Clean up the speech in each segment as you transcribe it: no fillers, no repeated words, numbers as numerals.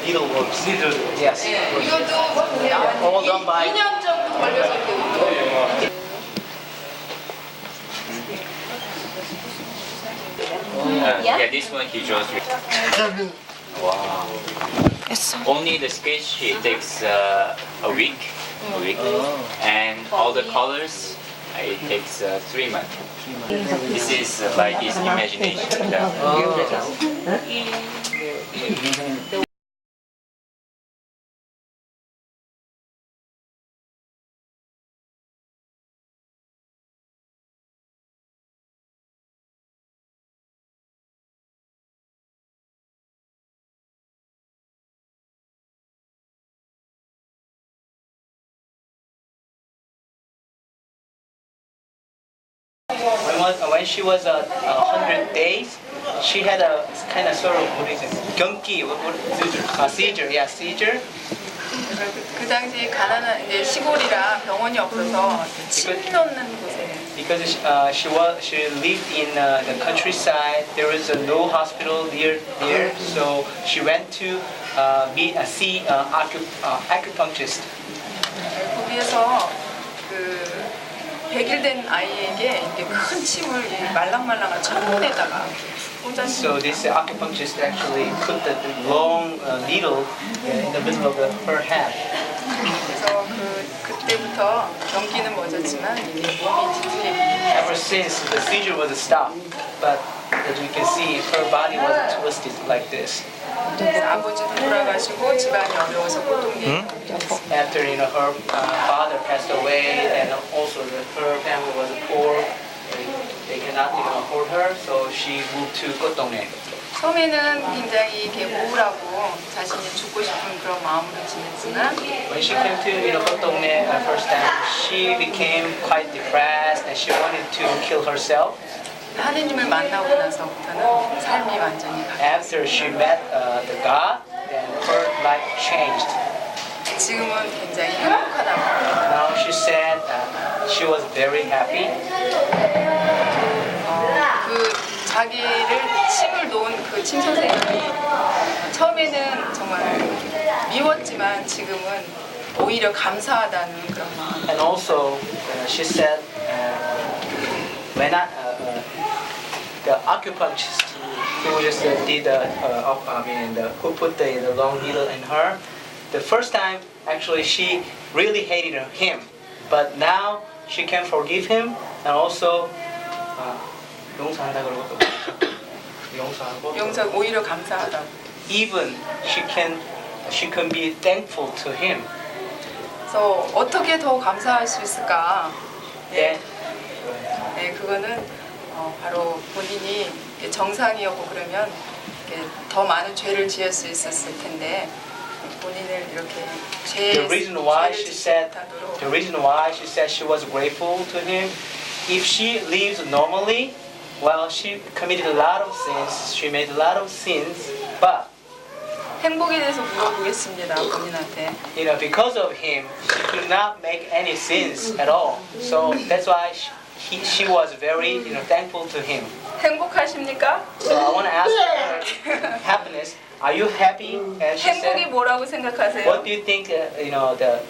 needleworks. Yes. 이것도 All done by. 2년 정도 걸려서 이렇게 Yeah, this one he draws with. Wow. Only the sketch it takes a week, and all the colors it takes 3 months. This is by his imagination. When she was 100 days, she had a kind of sort of what is it? Gunki, seizure. Yeah, seizure. 그 당시에 가난한 이제 시골이라 병원이 없어서 침 넣는 곳에 Because she lived in the countryside, there was no hospital near there, so she went to see acupuncturist. 거기에서 그 100일 된 아이에게 이렇게 큰 침을 말랑말랑한 창문에다가 So this acupuncturist actually put the long needle in the middle of her head. 그래서 그때부터 경기는 멎었지만 이게 몸이 뒤틀리기. Ever since the seizure was stopped, but as you can see, her body was twisted like this. 그래서 아버지도 돌아가시고 집안이 어려워서 고통이. After her father passed away, and also her family was poor, they cannot even afford her, so she moved to Kottong-ne. 처음에는 굉장히 이렇게 우울하고 자신이 죽고 싶은 그런 마음으로 지냈지만 When she came to Kottong-ne first time, she became quite depressed and she wanted to kill herself. 하느님을 만나고 나서부터는 삶이 완전히 바뀌었어요. After she met the God, then her life changed. 지금은 굉장히 행복하다고. Now she said she was very happy. 그 자기를 침을 놓은 그 침 선생님이 처음에는 정말 미웠지만 지금은 오히려 감사하다는 그런 마음. And also she said when the acupuncturist who just did who put the long needle in her, the first time actually she really hated him, but now she can forgive him and also 용서한다 그러고 또 용서하고 용서 오히려 감사하다고. even she can be thankful to him. 그래서 어떻게 더 감사할 수 있을까? 네. 네, 그거는 바로 본인이 정상이었고 그러면 더 많은 죄를 지을 수 있었을 텐데 본인을 이렇게 The reason why she said she was grateful to him, if she lives normally, well, she committed a lot of sins. She made a lot of sins, but 행복에 대해서 물어보겠습니다, 본인한테. because of him, she could not make any sins at all. So that's why she was very thankful to him. 행복하십니까? So I want to ask her happiness. Are you happy? And she 행복이 said, 뭐라고 생각하세요? what do you think?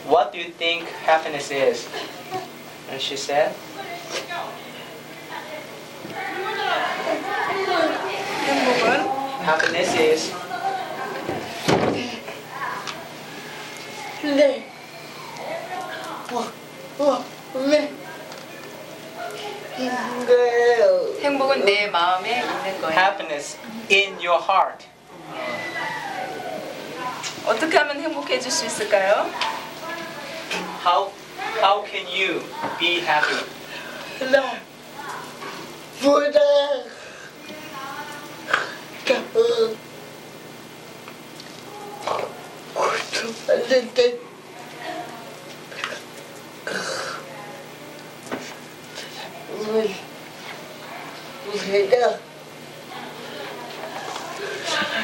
What do you think happiness is? And she said, 행복은 happiness is 네. 네. 행복은 내 마음에 있는 거예요. happiness in your heart. 어떻게 하면 행복해질 수 있을까요? How can you be happy? 보다 고통받을 때 우리가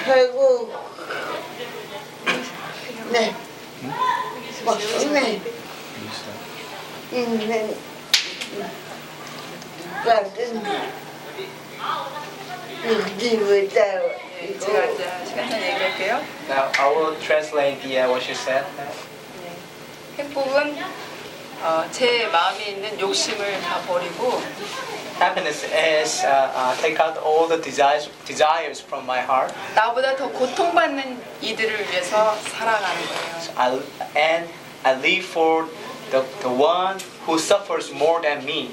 살고 네 먹네 있는 같은 느낌을 따라 네, 제가 이제 시간상 얘기할게요. Now I will translate what she said. 행복은 제 마음에 있는 욕심을 다 버리고 Happiness is take out all the desires from my heart. 나보다 더 고통받는 이들을 위해서 살아가는 거예요. I live for the one who suffers more than me.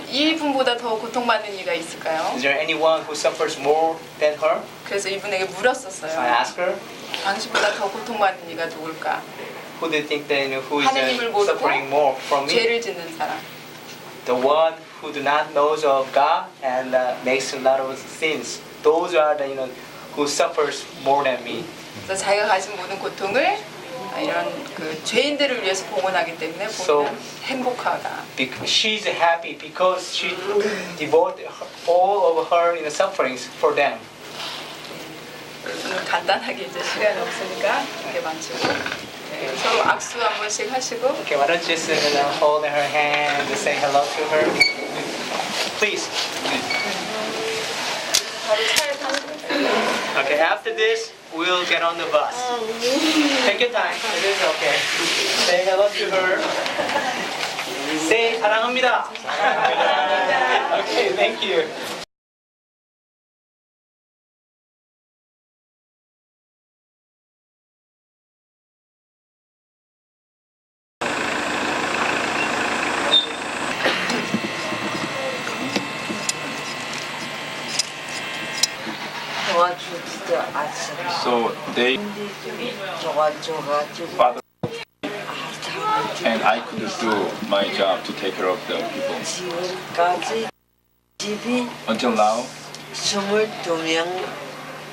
이분보다 더 고통받는 이가 있을까요? Is there anyone who suffers more than her? 그래서 이분에게 So I 물었었어요. asked her, 당신보다 더 고통받는 이가 누굴까? who do you think that who is 하느님을 모르고 suffering more from me? 죄를 짓는 사람. The one who do not knows of God and makes a lot of sins. Those are the who suffers more than me. 그래서 자기가 가진 모든 고통을 이런 그 죄인들을 위해서 봉헌하기 때문에 보면 행복하다. She's happy because she devoted all of her sufferings for them. 오늘 간단하게 이제 시간이 없으니까 이렇게 마치고 네, 서로 악수 한 번씩 하시고 Okay, why don't you just hold her hand and say hello to her, please. 바로 차에 타는 Okay, after this, we'll get on the bus. Take your time. It is okay. Say hello to her. Say 사랑합니다. Okay, thank you. 도와주지도 않습니다. So they 도와줘가지고 father and I could do my job to take care of the people. 지금까지 집이 Until now, 22명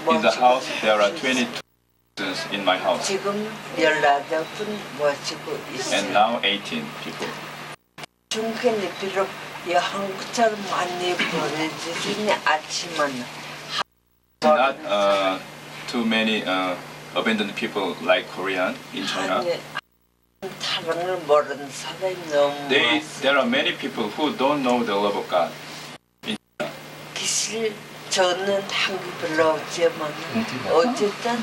in the house there are 22 students in my house, 지금 18분 모시고 and 있어요. now 18 people. 중간에 비록 이 한국처럼 많이 보내주지는 않지만 Not too many abandoned people like Korean in China. 사랑을 모르는 사람이 너무 많습니다. There are many people who don't know the love of God. 사실 저는 한국 별로 없지만 어쨌든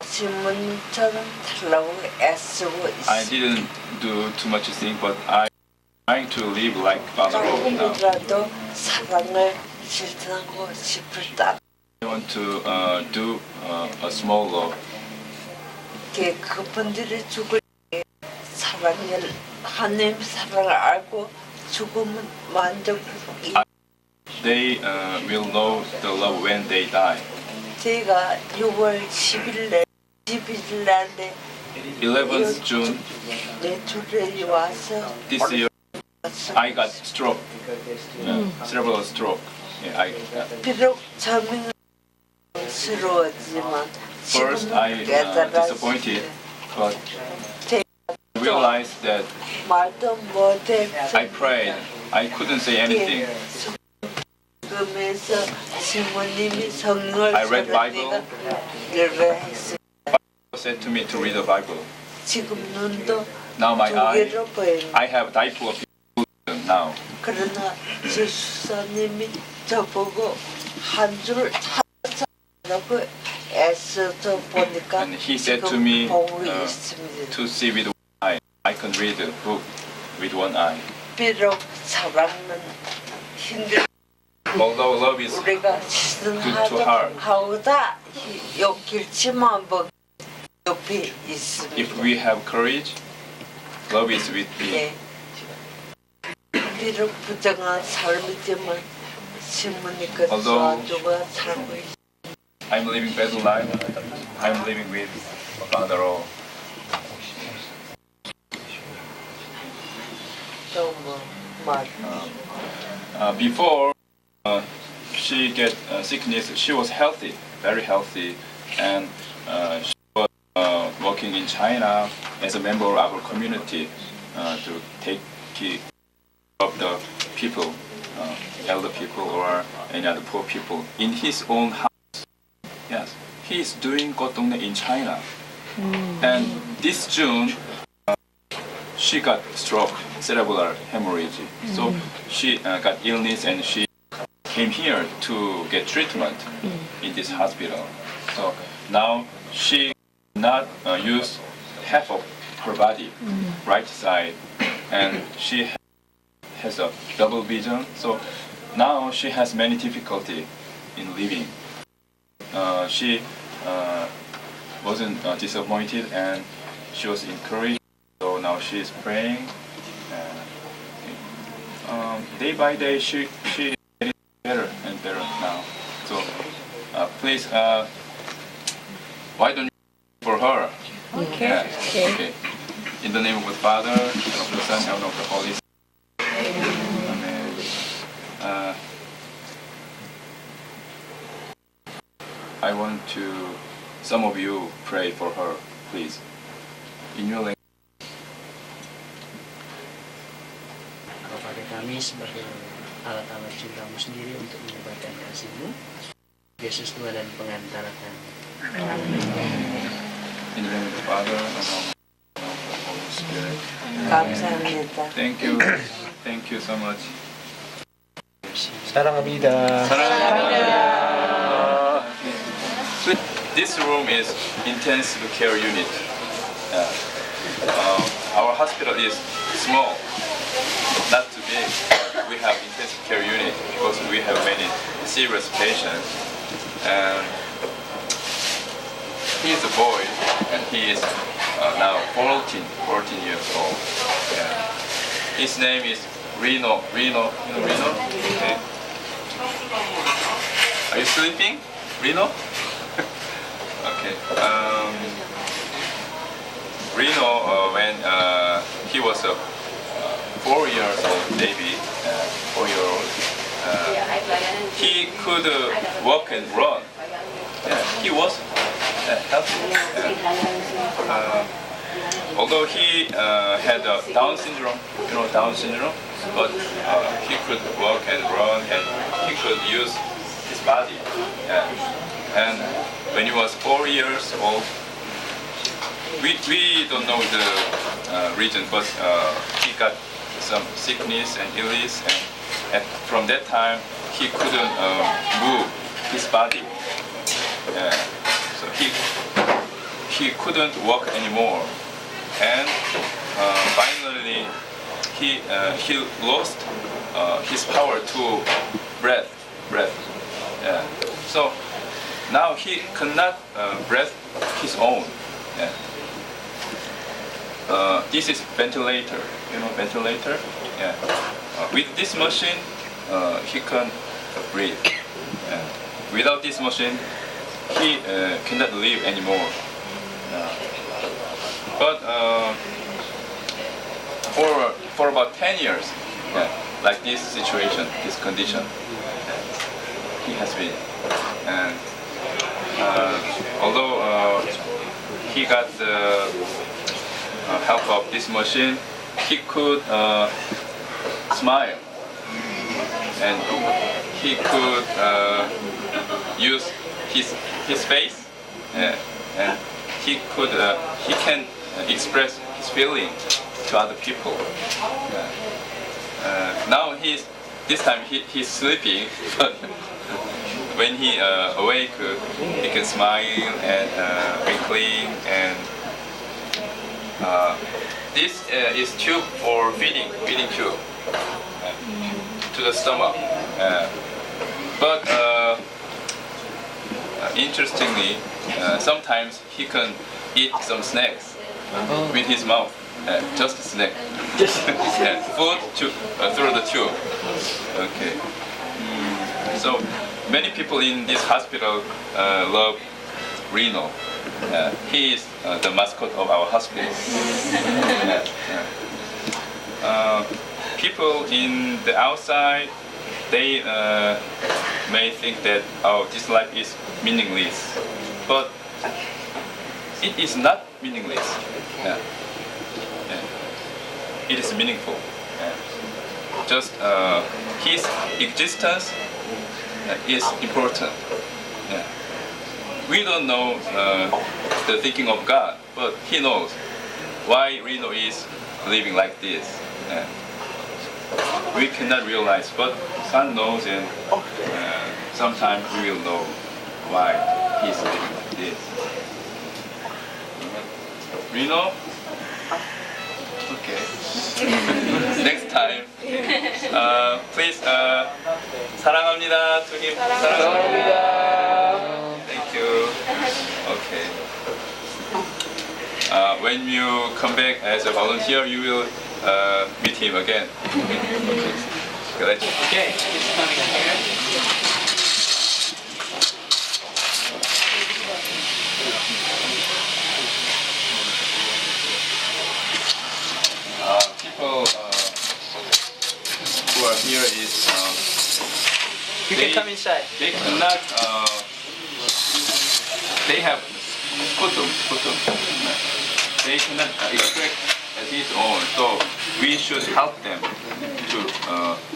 신문처럼 달라고 애쓰고 I 있어요. didn't do too much thing, but I'm trying to live like Father now. 조금이라도 사랑을 실천하고 싶을 때 I want to do a small love. 그분들이 죽을 때 사랑을 하나님 사랑을 알고 죽으면 만족. They will know the love when they die. 제가 6월 11일 날에 11th June 내 주례에 와서 this year, I got stroke, cerebral stroke. Yeah, I 비록 절망스러웠지만 first 지금 I disappointed, but realized that 말도 못해 I prayed. I couldn't say anything. 그러면서 시모님이 성령을 I read Bible. 열배했어요. Said to me to read the Bible. 지금 눈도 Now my 두 eye, 개로 보이는. I have diplopia now. 그러나 제 수사님이 저보고 한 줄 찾아라고 애써서 보니까 And he said to 지금 me 보고 있습니다. to see with one eye. I can read the book with one eye. 비록 사랑은 힘들 Although love is 우리가 to 시선하자 heart. 하오다 용길치만 보 옆에 있습니다. if we have courage, love is with me. 예. 비록 부정한 삶이지만 신문이니까 Although 도와주고 살고 있습니다. I'm living better life. I'm living with Father. 너무 맞. Before she get sickness, she was healthy, very healthy, and she was working in China as a member of our community to take care of the people, elder people or any other poor people in his own house. Yes, he is doing kottong in China, and this June she got stroke, cerebral hemorrhage. So she got illness and she came here to get treatment in this hospital. So now she not use half of her body, right side, and she has a double vision. So now she has many difficulty in living. She wasn't disappointed, and she was encouraged. So now she is praying. Day by day, she getting better and better now. So please, why don't you pray for her? Okay. Yeah. Okay. In the name of the Father, and of the Son, and of the Holy Spirit. Amen. I want some of you pray for her, please. In your language. Kepada kami sebagai alat-alat cintamu sendiri untuk menyebarkan kasih-Mu, Yesus Tuhan dan pengantara kami. In the name of the Father, and of the Holy Spirit. 감사합니다. Thank you. Thank you so much. 사랑합니다. This room is intensive care unit. Our hospital is small, not too big. We have intensive care unit because we have many serious patients. And he is a boy, and he is now 14 years old. Yeah. His name is Reno. Reno, you know Reno? Okay. Are you sleeping, Reno? Okay. Reno, when he was a 4 years old baby, 4-year-old, he could walk and run. Yeah, he was healthy. Although he had Down syndrome, you know Down syndrome, but he could walk and run, and he could use his body. Yeah. And when he was 4 years old, we don't know the reason, but he got some sickness and illness, and from that time he couldn't move his body. So he couldn't walk anymore, and finally he lost his power to breathe. Yeah. So now he cannot breathe his own. Yeah. This is ventilator. You know ventilator? Yeah. With this machine, he can breathe. Yeah. Without this machine, he cannot live anymore. But for about 10 years, yeah, like this situation, this condition, he has been. And although he got the help of this machine, he could smile, and he could use his face, and he can express his feeling to other people. Now this time he's sleeping, but when he awake, he can smile and twinkling, and this is tube for feeding tube to the stomach. But interestingly, sometimes he can eat some snacks with his mouth, just a snack. Yeah, food through the tube. Okay. So many people in this hospital love Reno. He is the mascot of our hospital. People in the outside, they may think that this life is meaningless, but it is not meaningless. It is meaningful. Just his existence is important. We don't know the thinking of God, but He knows why Reno is living like this. we cannot realize, but God knows, and sometimes we will know why He's living like this. Reno? Okay. Next time. Please, 사랑합니다. 주님, 사랑합니다. Thank you. Okay. When you come back as a volunteer, you will meet him again. Okay. Okay, he's coming here. People who are here is You can come inside. they cannot they have sputum. They cannot extract his own, so we should help them to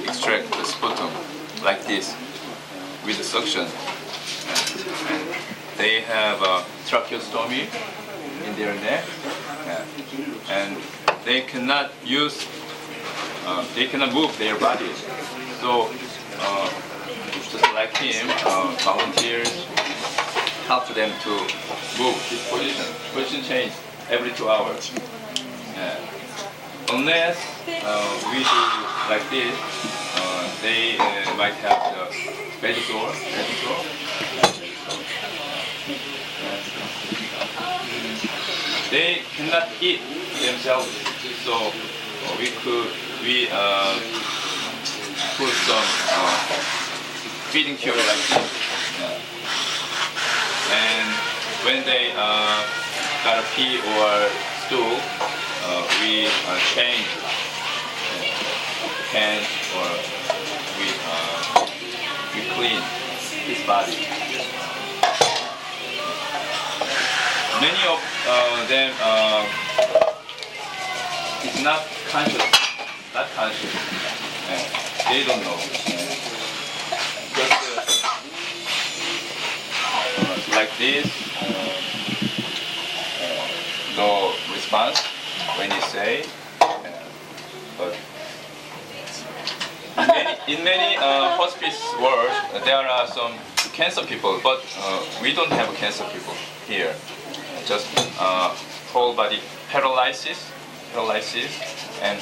extract the sputum like this with the suction. And they have a tracheostomy in their neck, and they cannot use, they cannot move their body. So, just like him, volunteers help them to move this position. Position change every 2 hours. Unless we do like this, they might have the belly sore. They cannot eat themselves, so we put some feeding tube like this, and when they gotta pee or stool, we change hands, or we clean his body. Many of them is not conscious. They don't know. Just like this, no response when you say. But in many hospice wards, there are some cancer people, but we don't have cancer people here. Just whole body paralysis and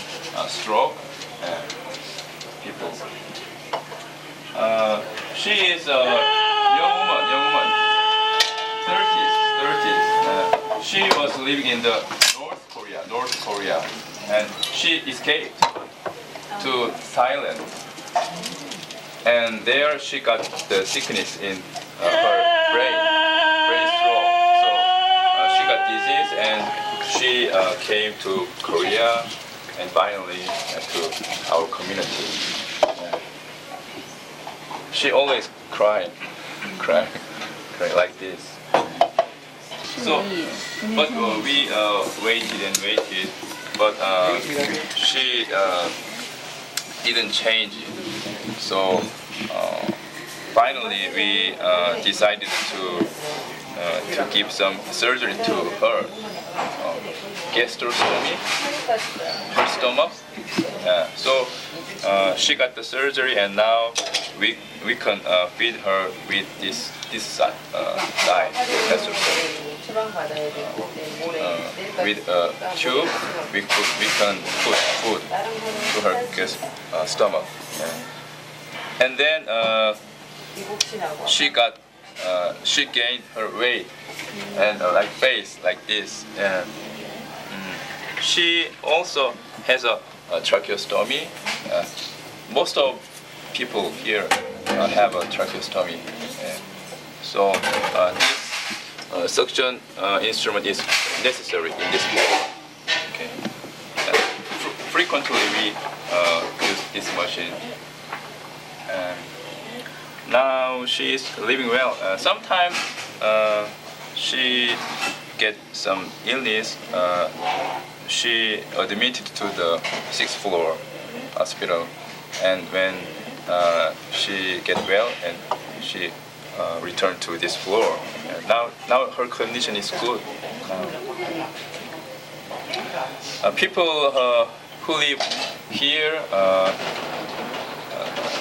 stroke people. She is a young woman, 30s. She was living in the North Korea, and she escaped to Thailand. And there she got the sickness in her brain stroke. So she got disease, and she came to Korea, and finally to our community. She always cry like this. So, but we waited, but she didn't change. So finally we decided to give some surgery to her. Gastrostomy, her stomach. So she got the surgery, and now we can feed her with this side, gastrostomy. With a tube, we can put food to her stomach. And then she gained her weight and like face like this. She also has a tracheostomy. Most of people here have a tracheostomy. So this suction instrument is necessary in this case. Okay. Frequently we use this machine. Now she is living well. Sometimes she gets some illness. She admitted to the 6th floor hospital, and when she get well, and she returned to this floor. And now her condition is good. People who live here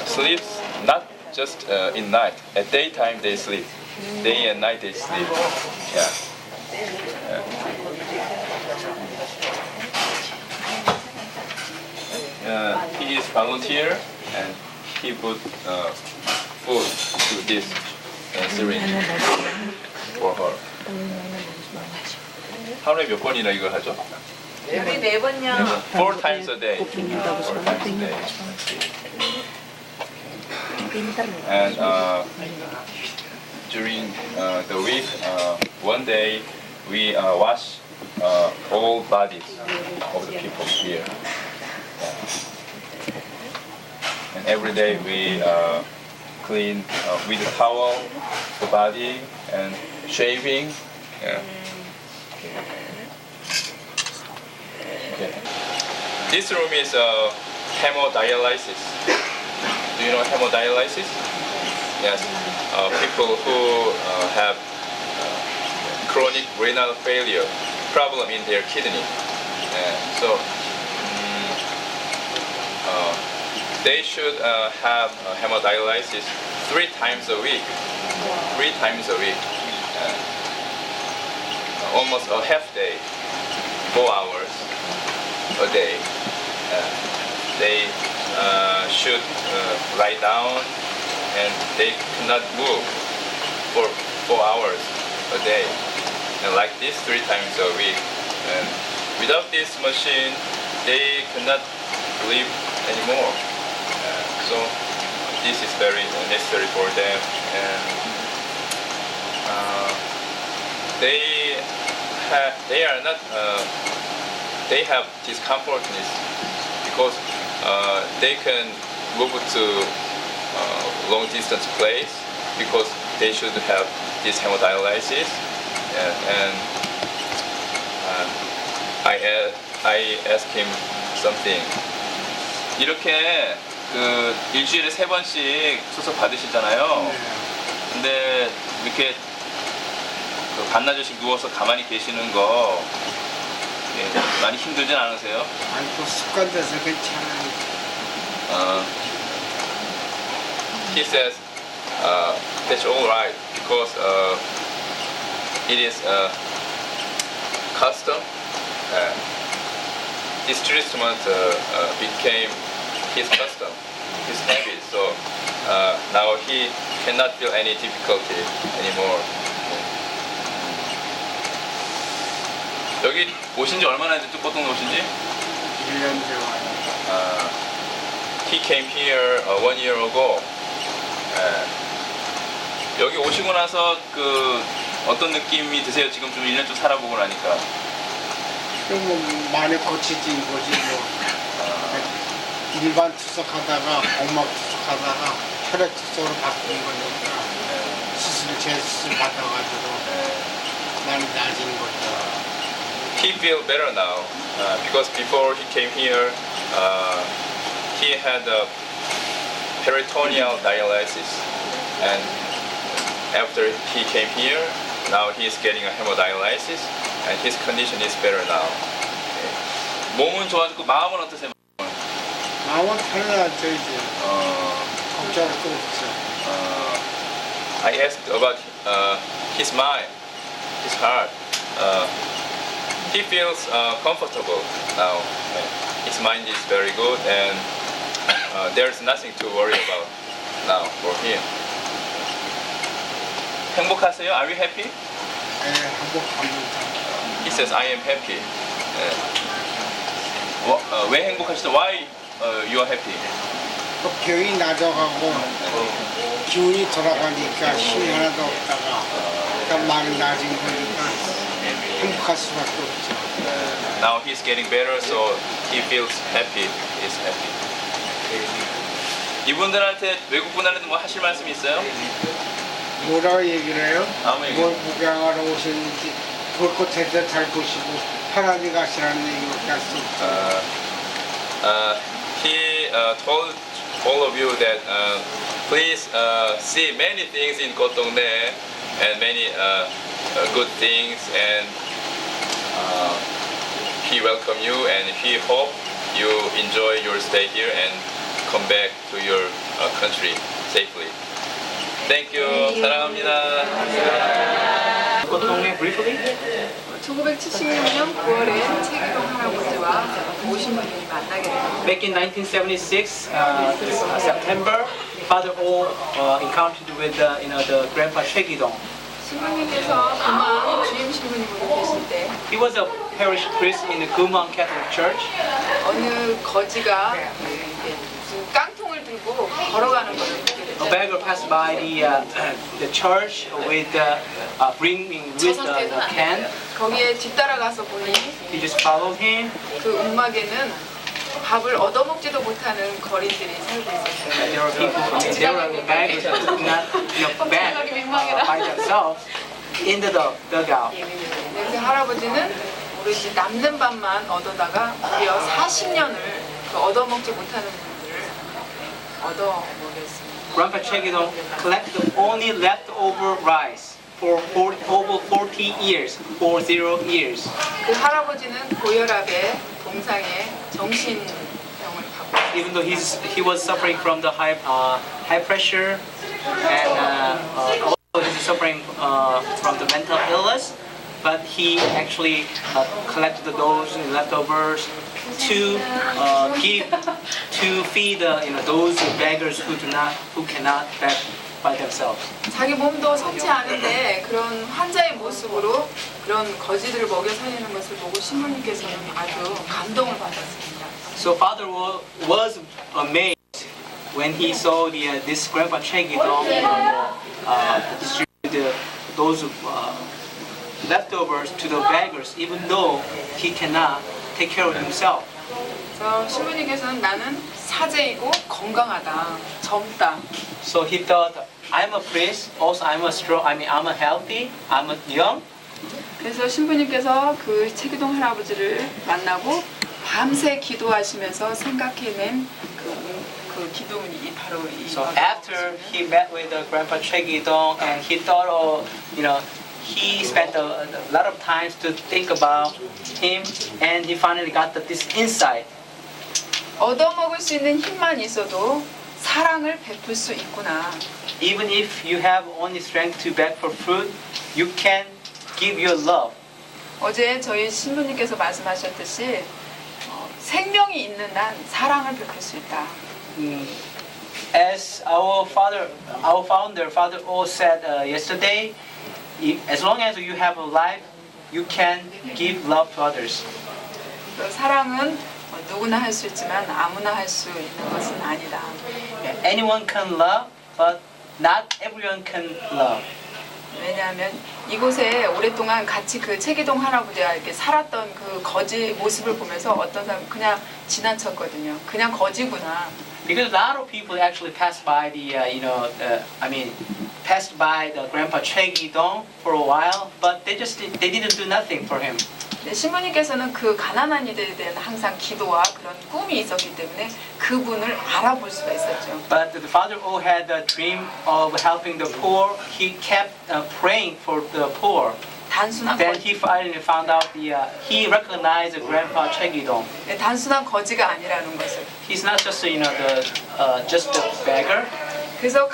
sleeps not just in night. At daytime they sleep. Day and night they sleep. Yeah. He is volunteer and he put food to this syringe for her. 하루에 몇 번이나 이걸 하죠? 우리 4번요. 4 times a day. 4 times a day. And during the week, one day we wash all bodies of the people here. And every day we clean with a towel the body and shaving. Yeah. Okay. This room is hemodialysis. Do you know hemodialysis? Yes. People who have chronic renal failure, problem in their kidney. So they should have hemodialysis 3 times a week. 3 times a week. Almost a half day, 4 hours a day. They should lie down and they cannot move for 4 hours a day. And like this 3 times a week. And without this machine, they cannot live anymore. So this is very necessary for them. And they are not. They have discomfortness because they can move to long distance place because they should have this hemodialysis. And I asked him something. 이렇게 그 일주일에 3번씩 수속 받으시잖아요. 근데 이렇게 그 반나절씩 누워서 가만히 계시는 거 많이 힘들진 않으세요? 아이고 습관돼서 괜찮아요. He says that's all right because it is custom. This treatment became his custom, his habit. So now he cannot feel any difficulty anymore. 여기 오신 지 얼마나 됐죠? 보통 오신 지? 1년 전에 He came here 1 year ago. 여기 오시고 나서 그 어떤 느낌이 드세요? 지금 좀 1년 좀 살아보고 나니까. 좀 많이 고치진 거지 뭐. 일반 투석하다가 공막 투석하다가 혈액 투석으로 바꾼 거니까 재수술 받아가지고 많이 나아진 거죠. He feels better now because before he came here, he had a peritoneal dialysis, and after he came here, now he is getting a hemodialysis, and his condition is better now. 몸은 좋아지고 마음은 어떠세요? 마음은 편안하죠 이제. 걱정할 거 없죠. I asked about his mind, his heart. He feels comfortable now. His mind is very good, and there's nothing to worry about now for him. 행복하세요? Are you happy? 네, 행복합니다. He says, I am happy. 왜 행복하시죠? Why you are happy? 그 병이 나아가고 기운이 돌아가니까 힘이 하나도 없다가 그러니까 많이 나아진 거니까 행복할 수밖에 없죠. Now he's getting better, so he feels happy. He's happy. 이분들한테 외국 분들한테 뭐 하실 말씀 있어요? 뭐라고 얘기를 해요? 아무 얘기. 뭘 구경하러 오셨는지 볼 것 대대 잘 보시고 편하게 가시라는 얘기밖에 할 수 없죠. He told all of you that please see many things in Kottongnae and many good things, and he welcome you and he hope you enjoy your stay here and come back to your country safely. Thank you. 사랑합니다. 코통네 briefly. 1976년 9월에 체기동 할아버지와 오신 분들이 만나게 됩니다. Back in 1976, September, Father O encountered with the Grandpa Chegidong. 신부님께서 아마 주임 신부님으로 계실 때 He was a parish priest in the Kumang Catholic Church. 어느 거지가 이렇게 무슨 깡통을 들고 걸어가는 것을 보게 A 됐죠. beggar passed by the church with bringing with the can. 거기에 뒤따라가서 보니 He just followed him. 그 움막에는 밥을 얻어먹지도 못하는 거린들이 살고 있었어요. There were people, there were beggars who could not beg by themselves into the dugout. 그래서 할아버지는 오로지 남는 밥만 얻어다가 무려 40년을 그 얻어먹지 못하는 분들을 얻어먹였습니다. Grandpa Chegidong collected only leftover rice for over 40 years, 40 years. 그 할아버지는 고혈압에 동상에 정신병을 갖고 있었어요. Even though he was suffering from the high pressure and also he's suffering from the mental illness, but he actually collected those leftovers to feed those beggars who cannot beg by themselves. 자기 몸도 섭지 않은데 그런 환자의 모습으로 그런 거지들을 먹여 살리는 것을 보고 신부님께서는 아주 감동을 받았습니다. So Father was amazed when he saw this Grandpa Chegidong distribute those leftovers to the beggars, even though he cannot take care of himself. 그래서 신부님께서는 나는 사제이고 건강하다, 젊다. So he thought, I'm a priest, also I'm a healthy, I'm young. 그래서 신부님께서 그 체기동 할아버지를 만나고 밤새 기도하시면서 생각해낸 그 기도문이 바로 이. So after he met with Grandpa Chegidong and he thought, he spent a lot of time to think about him, and he finally got this insight. 얻어먹을 수 있는 힘만 있어도 사랑을 베풀 수 있구나. Even if you have only strength to beg for food, you can give your love. 어제 저희 신부님께서 말씀하셨듯이 생명이 있는 한 사랑을 베풀 수 있다. As our founder, Father O said yesterday, as long as you have a life, you can give love to others. 사랑은 누구나 할 수 있지만 아무나 할 수 있는 것은 아니다. Anyone can love, but not everyone can love. 왜냐하면 이곳에 오랫동안 같이 그 체기동 할아버지와 이렇게 살았던 그 거지 모습을 보면서 어떤 사람 그냥 지나쳤거든요. 그냥 거지구나. Because a lot of people actually passed by passed by the Grandpa Chegidong for a while, but they didn't do nothing for him. 신부님께서는 그 가난한 이들에 대한 항상 기도와 그런 꿈이 있었기 때문에 그분을 알아볼 수가 있었죠. But the Father O had a dream of helping the poor. He kept praying for the poor. 단순한 Then he finally found out he recognized Grandpa Chegidong. 단순한 거지가 아니라는 것을. He's not just just a beggar. 그래서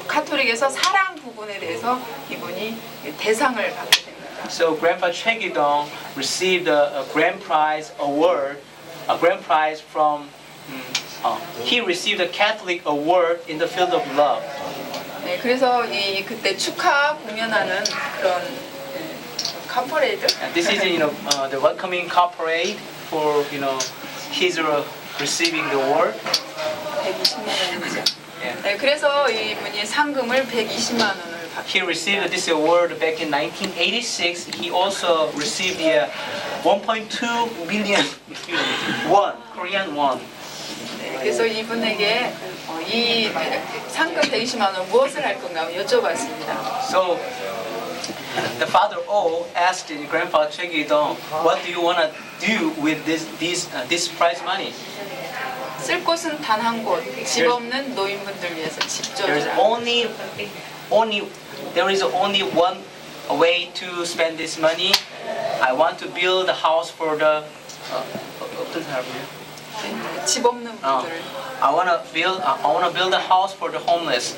카톨릭에서 사랑 부분에 대해서 이분이 대상을 받게 됩니다. So Grandpa Chegidong received a grand prize award, he received a Catholic award in the field of love. 네, 그래서 그때 축하 공연하는 그런 카퍼레이드. This is the welcoming corporate for his receiving the award. 120만 원이죠. 네, 그래서 이분이 상금을 120만 원을 He received this award back in 1986. He also received the 1.2 million won, Korean won. 네, 그래서 이분에게 이 상금 120만 원 무엇을 할 건가 여쭤봤습니다. So the Father O asked Grandpa Chegidong, "What do you want to do with this prize money?" 쓸 곳은 단 한 곳, 집 없는 노인분들 위해서 집 There is only one way to spend this money. I want to build a house for the 어떤 사람이에요? 집 없는 분들을. I wanna build a house for the homeless.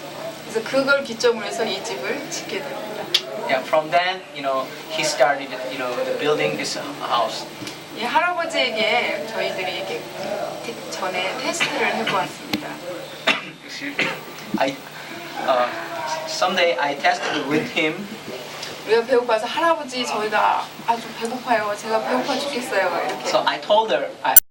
그래서 그걸 기점으로 해서 이 집을 짓게 됩니다. Yeah, from then, he started, the building this house. 이 할아버지에게 저희들이 이렇게 전에 테스트를 해보았습니다. Someday I tested with him. 우리가 배고파서 할아버지 저희가 아주 배고파요. 제가 배고파 죽겠어요. 이렇게. So I told her,